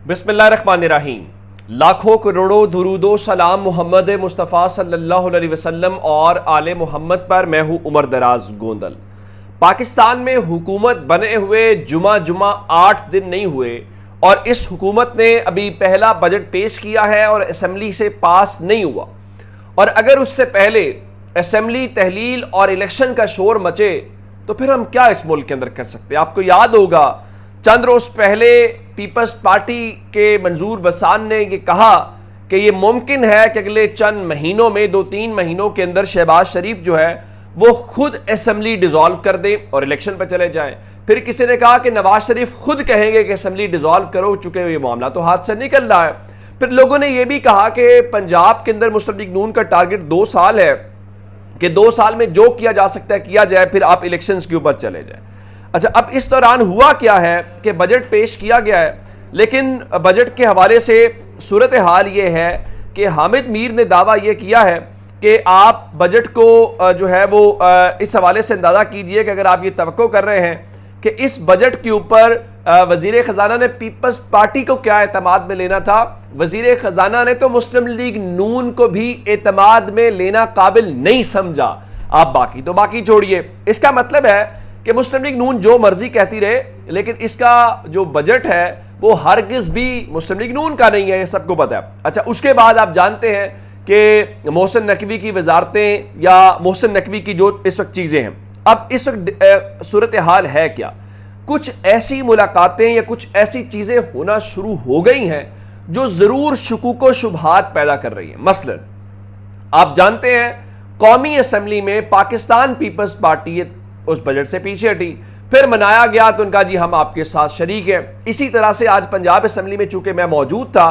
بسم اللہ الرحمن الرحیم۔ لاکھوں کروڑوں درود و سلام محمد مصطفیٰ صلی اللہ علیہ وسلم اور آل محمد پر۔ میں ہوں عمر دراز گوندل۔ پاکستان میں حکومت بنے ہوئے جمعہ 8 دن نہیں ہوئے اور اس حکومت نے ابھی پہلا بجٹ پیش کیا ہے اور اسمبلی سے پاس نہیں ہوا، اور اگر اس سے پہلے اسمبلی تحلیل اور الیکشن کا شور مچے تو پھر ہم کیا اس ملک کے اندر کر سکتے ہیں؟ آپ کو یاد ہوگا چند روز پہلے پیپلز پارٹی کے منظور وسان نے یہ کہا کہ یہ ممکن ہے کہ اگلے چند مہینوں میں 2-3 مہینوں کے اندر شہباز شریف جو ہے وہ خود اسمبلی ڈیزالو کر دیں اور الیکشن پہ چلے جائیں۔ پھر کسی نے کہا کہ نواز شریف خود کہیں گے کہ اسمبلی ڈیزالو کرو، چونکہ یہ معاملہ تو ہاتھ سے نکل رہا ہے۔ پھر لوگوں نے یہ بھی کہا کہ پنجاب کے اندر مسلم لیگ نون کا ٹارگٹ 2 سال ہے کہ 2 سال میں جو کیا جا سکتا ہے کیا جائے، پھر آپ الیکشنز کے اوپر چلے جائیں۔ اچھا، اب اس دوران ہوا کیا ہے کہ بجٹ پیش کیا گیا ہے، لیکن بجٹ کے حوالے سے صورتحال یہ ہے کہ حامد میر نے دعویٰ یہ کیا ہے کہ آپ بجٹ کو جو ہے وہ اس حوالے سے اندازہ کیجئے کہ اگر آپ یہ توقع کر رہے ہیں کہ اس بجٹ کے اوپر وزیر خزانہ نے پیپلز پارٹی کو کیا اعتماد میں لینا تھا، وزیر خزانہ نے تو مسلم لیگ نون کو بھی اعتماد میں لینا قابل نہیں سمجھا۔ آپ باقی تو باقی چھوڑیے، اس کا مطلب ہے کہ مسلم لیگ نون جو مرضی کہتی رہے، لیکن اس کا جو بجٹ ہے وہ ہرگز بھی مسلم لیگ نون کا نہیں ہے، یہ سب کو پتہ ہے۔ اچھا، اس کے بعد آپ جانتے ہیں کہ محسن نقوی کی وزارتیں یا محسن نقوی کی جو اس وقت چیزیں ہیں، اب اس وقت صورتحال ہے کیا؟ کچھ ایسی ملاقاتیں یا کچھ ایسی چیزیں ہونا شروع ہو گئی ہیں جو ضرور شکوک و شبہات پیدا کر رہی ہیں۔ مثلا آپ جانتے ہیں قومی اسمبلی میں پاکستان پیپلز پارٹی اس بجٹ سے پیچھے ہٹی، پھر منایا گیا تو ان کا جی ہم آپ کے ساتھ شریک ہیں۔ اسی طرح سے آج پنجاب اسمبلی میں چونکہ میں موجود تھا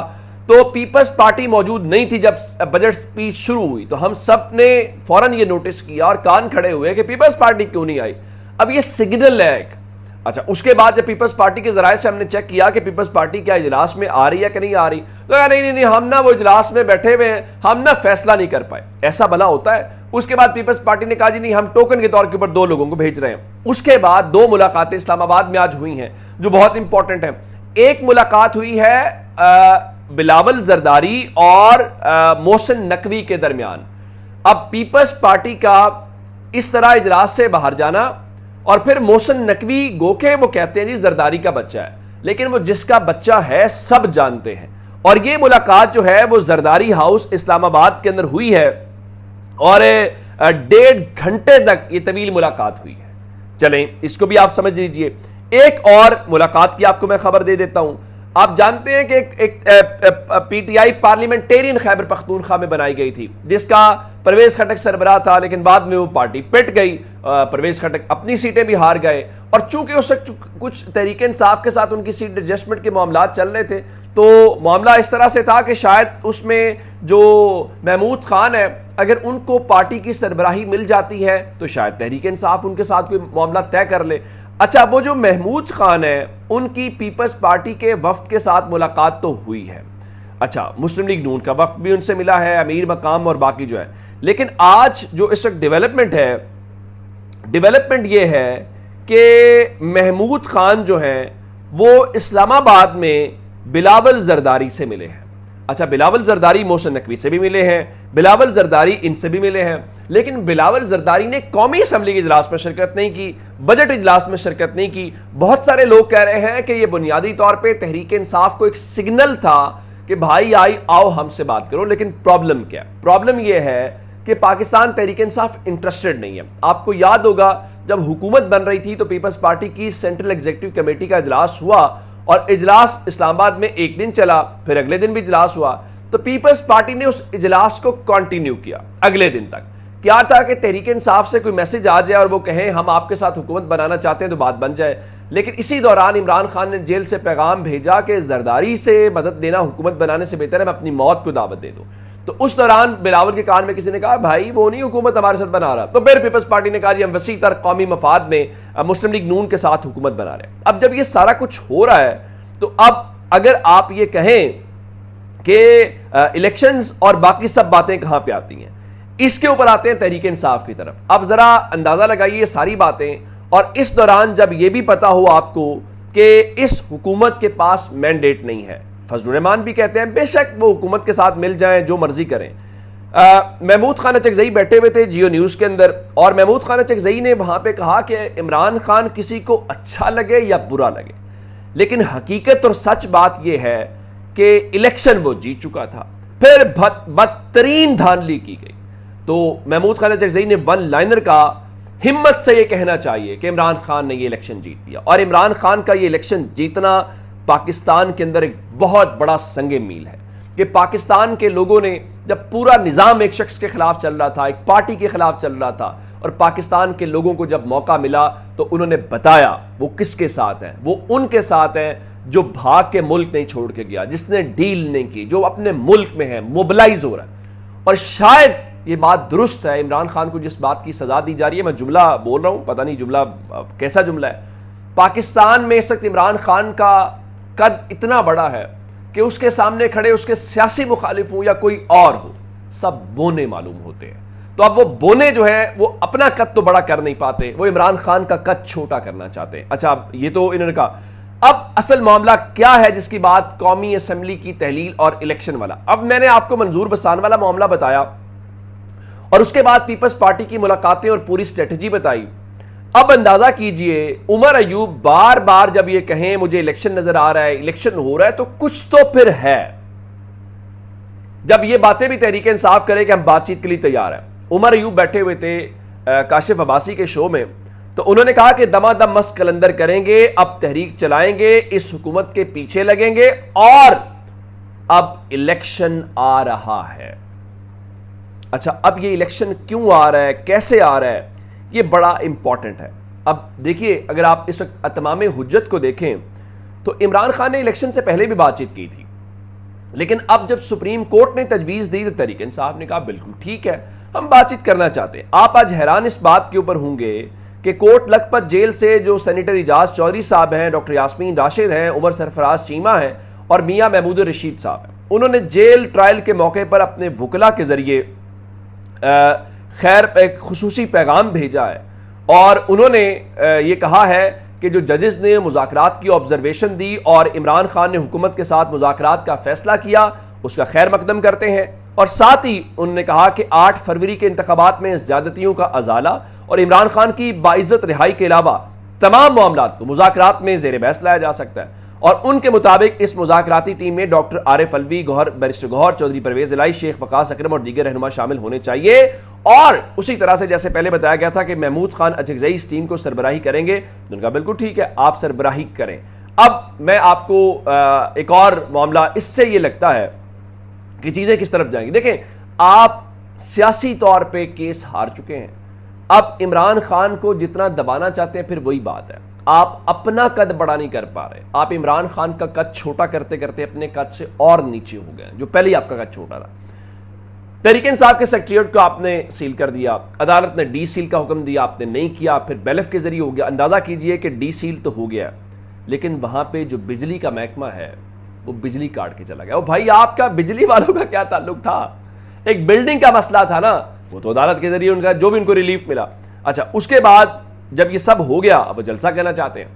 تو پیپلز پارٹی موجود نہیں تھی جب بجٹ سپیچ شروع ہوئی، تو ہم سب نے فوراً یہ نوٹس کیا اور کان کھڑے ہوئے کہ پیپلز پارٹی کیوں نہیں آئی۔ اب یہ سگنل ہے ایک۔ اچھا، اس کے بعد جب پیپلز پارٹی کے ذرائع سے ہم نے چیک کیا کہ پیپلز پارٹی کیا اجلاس میں آ رہی ہے کہ نہیں آ رہی، تو کہا نہیں ہم نہ وہ اجلاس میں بیٹھے ہوئے ہیں، ہم نہ فیصلہ نہیں کر پائے۔ ایسا بھلا ہوتا ہے؟ اس کے بعد پیپلز پارٹی نے کہا جی نہیں، ہم ٹوکن کے طور کے اوپر 2 لوگوں کو بھیج رہے ہیں۔ اس کے بعد 2 ملاقاتیں اسلام آباد میں آج ہوئی ہیں جو بہت امپورٹنٹ ہیں۔ ایک ملاقات ہوئی ہے بلاول زرداری اور محسن نقوی کے درمیان۔ اب پیپلز پارٹی کا اس طرح اجلاس سے باہر جانا، اور پھر محسن نقوی گو کہ وہ کہتے ہیں جی زرداری کا بچہ ہے، لیکن وہ جس کا بچہ ہے سب جانتے ہیں، اور یہ ملاقات جو ہے وہ زرداری ہاؤس اسلام آباد کے اندر ہوئی ہے اور 1.5 گھنٹے تک یہ طویل ملاقات ہوئی ہے۔ چلیں اس کو بھی آپ سمجھ لیجئے۔ ایک اور ملاقات کی آپ کو میں خبر دے دیتا ہوں۔ آپ جانتے ہیں کہ ایک P T I parliamentarian Khyber Pakhtunkhwa میں بنائی گئی تھی جس کا پرویز خٹک سربراہ تھا، لیکن بعد میں وہ پارٹی پٹ گئی، پرویز خٹک اپنی سیٹیں بھی ہار گئے، اور چونکہ اس وقت کچھ تحریک انصاف کے ساتھ ان کی سیٹ ایڈجسٹمنٹ کے معاملات چل رہے تھے، تو معاملہ اس طرح سے تھا کہ شاید اس میں جو محمود خان ہے اگر ان کو پارٹی کی سربراہی مل جاتی ہے تو شاید تحریک انصاف ان کے ساتھ کوئی معاملہ طے کر لے۔ اچھا، وہ جو محمود خان ہے ان کی پیپلز پارٹی کے وفد کے ساتھ ملاقات تو ہوئی ہے۔ اچھا، مسلم لیگ نون کا وفد بھی ان سے ملا ہے، امیر مقام اور باقی جو ہے، لیکن آج جو اس وقت ڈیولپمنٹ یہ ہے کہ محمود خان جو ہیں وہ اسلام آباد میں بلاول زرداری سے ملے ہیں۔ اچھا، بلاول زرداری محسن نقوی سے بھی ملے ہیں، بلاول زرداری ان سے بھی ملے ہیں، لیکن بلاول زرداری نے قومی اسمبلی کے اجلاس میں شرکت نہیں کی، بجٹ اجلاس میں شرکت نہیں کی۔ بہت سارے لوگ کہہ رہے ہیں کہ یہ بنیادی طور پہ تحریک انصاف کو ایک سگنل تھا کہ بھائی آؤ ہم سے بات کرو، لیکن پرابلم کیا ہے؟ پرابلم یہ ہے کہ پاکستان تحریک انصاف انٹرسٹڈ نہیں ہے۔ آپ کو یاد ہوگا جب حکومت بن رہی تھی تو پیپلز پارٹی کی سینٹرل ایگزیکٹو کمیٹی کا اجلاس ہوا، اور اجلاس اسلام آباد میں 1 دن چلا، پھر اگلے دن بھی اجلاس ہوا، تو پیپلز پارٹی نے اس اجلاس کو کنٹینیو کیا اگلے دن تک۔ کیا تھا کہ تحریک انصاف سے کوئی میسج آ جائے اور وہ کہیں ہم آپ کے ساتھ حکومت بنانا چاہتے ہیں تو بات بن جائے، لیکن اسی دوران عمران خان نے جیل سے پیغام بھیجا کہ زرداری سے مدد لینا حکومت بنانے سے بہتر ہے میں اپنی موت کو دعوت دے دوں۔ تو اس دوران بلاول کے کان میں کسی نے کہا بھائی وہ نہیں حکومت ہمارے ساتھ بنا رہا، تو پھر پیپلز پارٹی نے کہا جی ہم وسیع تر قومی مفاد میں مسلم لیگ نون کے ساتھ حکومت بنا رہے ہیں۔ اب جب یہ سارا کچھ ہو رہا ہے تو اب اگر آپ یہ کہیں کہ الیکشنز اور باقی سب باتیں کہاں پہ آتی ہیں، اس کے اوپر آتے ہیں تحریک انصاف کی طرف۔ اب ذرا اندازہ لگائیے یہ ساری باتیں، اور اس دوران جب یہ بھی پتا ہو آپ کو کہ اس حکومت کے پاس مینڈیٹ نہیں ہے، فضل الرحمان بھی کہتے ہیں بے شک وہ حکومت کے ساتھ مل جائیں، جو مرضی کریں۔ محمود خان اچکزئی بیٹھے ہوئے تھے جیو نیوز کے اندر، اور محمود خان اچکزئی نے وہاں پہ کہا کہ عمران خان کسی کو اچھا لگے یا برا لگے، لیکن حقیقت اور سچ بات یہ ہے کہ الیکشن وہ جیت چکا تھا، پھر بدترین دھاندلی کی گئی۔ تو محمود خان اچکزئی نے ون لائنر کا ہمت سے یہ کہنا چاہیے کہ عمران خان نے یہ الیکشن جیت لیا، اور عمران خان کا یہ الیکشن جیتنا پاکستان کے اندر ایک بہت بڑا سنگ میل ہے کہ پاکستان کے لوگوں نے جب پورا نظام ایک شخص کے خلاف چل رہا تھا، ایک پارٹی کے خلاف چل رہا تھا، اور پاکستان کے لوگوں کو جب موقع ملا تو انہوں نے بتایا وہ کس کے ساتھ ہیں۔ وہ ان کے ساتھ ہیں جو بھاگ کے ملک نہیں چھوڑ کے گیا، جس نے ڈیل نہیں کی، جو اپنے ملک میں ہے، موبلائز ہو رہا ہے۔ اور شاید یہ بات درست ہے، عمران خان کو جس بات کی سزا دی جا رہی ہے، میں جملہ بول رہا ہوں، پتہ نہیں جملہ کیسا جملہ ہے، پاکستان میں اس وقت عمران خان کا قد اتنا بڑا ہے کہ اس کے سامنے کھڑے اس کے سیاسی مخالف ہوں یا کوئی اور ہو، سب بونے معلوم ہوتے ہیں۔ تو اب وہ بونے جو ہیں وہ اپنا قد تو بڑا کر نہیں پاتے، وہ عمران خان کا قد چھوٹا کرنا چاہتے ہیں۔ اچھا، اب یہ تو انہوں نے کہا، اب اصل معاملہ کیا ہے جس کی بات قومی اسمبلی کی تحلیل اور الیکشن والا۔ اب میں نے آپ کو منظور وسان والا معاملہ بتایا، اور اس کے بعد پیپلز پارٹی کی ملاقاتیں اور پوری اسٹریٹجی بتائی۔ اب اندازہ کیجئے عمر ایوب بار بار جب یہ کہیں مجھے الیکشن نظر آ رہا ہے، الیکشن ہو رہا ہے، تو کچھ تو پھر ہے۔ جب یہ باتیں بھی تحریک انصاف کرے کہ ہم بات چیت کے لیے تیار ہیں۔ عمر ایوب بیٹھے ہوئے تھے کاشف عباسی کے شو میں، تو انہوں نے کہا کہ دما دم مست کلندر کریں گے، اب تحریک چلائیں گے، اس حکومت کے پیچھے لگیں گے، اور اب الیکشن آ رہا ہے۔ اچھا، اب یہ الیکشن کیوں آ رہا ہے، کیسے آ رہا ہے، یہ بڑا امپورٹنٹ ہے۔ اب دیکھیے، اگر آپ اس وقت اتمام حجت کو دیکھیں تو عمران خان نے الیکشن سے پہلے بھی بات چیت کی تھی، لیکن اب جب سپریم کورٹ نے تجویز دی تو تحریک انصاف نے کہا بالکل ٹھیک ہے، ہم بات چیت کرنا چاہتے ہیں۔ آپ آج حیران اس بات کے اوپر ہوں گے کہ کوٹ لکھپت جیل سے جو سینیٹر اعجاز چودھری صاحب ہیں، ڈاکٹر یاسمین راشد ہیں، عمر سرفراز چیمہ ہیں، اور میاں محمود الرشید صاحب ہیں، انہوں نے جیل ٹرائل کے موقع پر اپنے وکلا کے ذریعے خیر ایک خصوصی پیغام بھیجا ہے، اور انہوں نے یہ کہا ہے کہ جو ججز نے مذاکرات کی آبزرویشن دی اور عمران خان نے حکومت کے ساتھ مذاکرات کا فیصلہ کیا، اس کا خیر مقدم کرتے ہیں، اور ساتھ ہی انہوں نے کہا کہ 8 فروری کے انتخابات میں زیادتیوں کا ازالہ اور عمران خان کی باعزت رہائی کے علاوہ تمام معاملات کو مذاکرات میں زیر بحث لایا جا سکتا ہے۔ اور ان کے مطابق اس مذاکراتی ٹیم میں ڈاکٹر عارف الوی، گوہر بیرسٹر گوہر، چودھری پرویز الہی، شیخ وقاص اکرم اور دیگر رہنما شامل ہونے چاہیے، اور اسی طرح سے جیسے پہلے بتایا گیا تھا کہ محمود خان اچکزئی اس ٹیم کو سربراہی کریں گے، ان کا بالکل ٹھیک ہے، آپ سربراہی کریں۔ اب میں آپ کو ایک اور معاملہ اس سے یہ لگتا ہے کہ چیزیں کس طرف جائیں گی۔ دیکھیں، آپ سیاسی طور پہ کیس ہار چکے ہیں، اب عمران خان کو جتنا دبانا چاہتے ہیں پھر وہی بات ہے، آپ اپنا قد بڑا نہیں کر پا رہے، آپ عمران خان کا قد چھوٹا کرتے کرتے اپنے قد سے اور نیچے ہو گئے، جو پہلے ہی آپ کا قد چھوٹا تھا۔ تحریک انصاف کے سیکریٹریٹ کو آپ نے سیل کر دیا، عدالت نے ڈی سیل کا حکم دیا، آپ نے نہیں کیا، پھر بیلف کے ذریعے ہو گیا۔ اندازہ کیجئے کہ ڈی سیل تو ہو گیا، لیکن وہاں پہ جو بجلی کا محکمہ ہے وہ بجلی کاٹ کے چلا گیا۔ وہ بھائی، آپ کا بجلی والوں کا کیا تعلق تھا؟ ایک بلڈنگ کا مسئلہ تھا نا، وہ تو عدالت کے ذریعے ان کا جو بھی ان کو ریلیف ملا۔ اچھا، اس کے بعد جب یہ سب ہو گیا، اب وہ جلسہ کہنا چاہتے ہیں،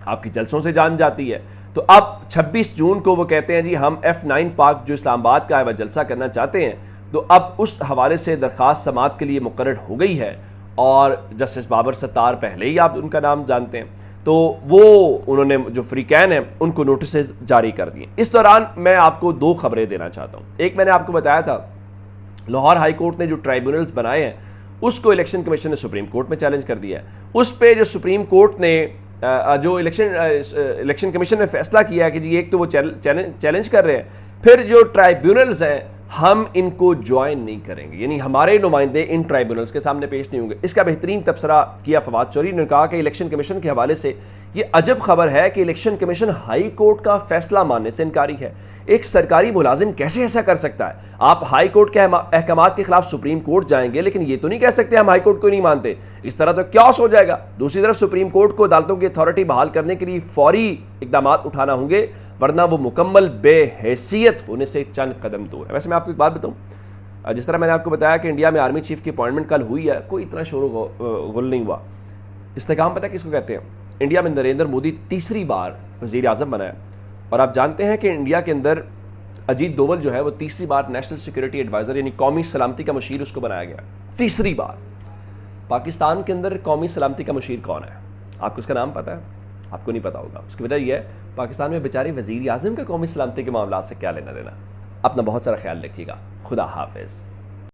آپ کی جلسوں سے جان جاتی ہے، تو اب 26 جون کو وہ کہتے ہیں جی ہم F9 پارک جو اسلام آباد کا ہے وہ جلسہ کرنا چاہتے ہیں۔ تو اب اس حوالے سے درخواست سماعت کے لیے مقرر ہو گئی ہے، اور جسٹس بابر ستار پہلے ہی آپ ان کا نام جانتے ہیں، تو وہ انہوں نے جو فریقین ہیں ان کو نوٹسز جاری کر دیے۔ اس دوران میں آپ کو 2 خبریں دینا چاہتا ہوں۔ ایک میں نے آپ کو بتایا تھا لاہور ہائی کورٹ نے جو ٹرائبونلز بنائے ہیں اس کو الیکشن کمیشن نے سپریم کورٹ میں چیلنج کر دیا ہے۔ اس پہ جو سپریم کورٹ نے جو الیکشن کمیشن نے فیصلہ کیا ہے کہ جی ایک تو وہ چیلنج کر رہے ہیں، پھر جو ٹرائبونلز ہیں ہم ان کو جوائن نہیں کریں گے، یعنی ہمارے نمائندے ان ٹرائبونلز کے سامنے پیش نہیں ہوں گے۔ اس کا بہترین تبصرہ کیا فواد چوہدری نے، کہا کہ الیکشن کمیشن کے حوالے سے یہ عجب خبر ہے کہ الیکشن کمیشن ہائی کورٹ کا فیصلہ ماننے سے انکاری ہے۔ ایک سرکاری ملازم کیسے ایسا کر سکتا ہے؟ آپ ہائی کورٹ کے احکامات کے خلاف سپریم کورٹ جائیں گے، لیکن یہ تو نہیں کہہ سکتے ہم ہائی کورٹ کو نہیں مانتے، اس طرح تو کیاس ہو جائے گا۔ دوسری طرف سپریم کورٹ کو عدالتوں کی اتھارٹی بحال کرنے کے لیے فوری اقدامات اٹھانا ہوں گے، ورنہ وہ مکمل بے حیثیت ہونے سے چند قدم دور ہے۔ ویسے میں آپ کو ایک بات بتاؤں، جس طرح میں نے آپ کو بتایا کہ انڈیا میں آرمی چیف کی اپوائنٹمنٹ کل ہوئی ہے، کوئی اتنا شور و غل نہیں ہوا۔ استحکام پتہ کس کو کہتے ہیں؟ انڈیا میں نریندر مودی تیسری بار وزیر اعظم بنا ہے، اور آپ جانتے ہیں کہ انڈیا کے اندر اجیت دوول جو ہے وہ تیسری بار نیشنل سیکورٹی ایڈوائزر یعنی قومی سلامتی کا مشیر اس کو بنایا گیا، تیسری بار۔ پاکستان کے اندر قومی سلامتی کا مشیر کون ہے؟ آپ کو اس کا نام پتہ ہے؟ آپ کو نہیں پتا ہوگا۔ اس کی وجہ یہ ہے پاکستان میں بیچارے وزیر اعظم کا قومی سلامتی کے معاملات سے کیا لینا دینا۔ اپنا بہت سارا خیال رکھیے گا۔ خدا حافظ۔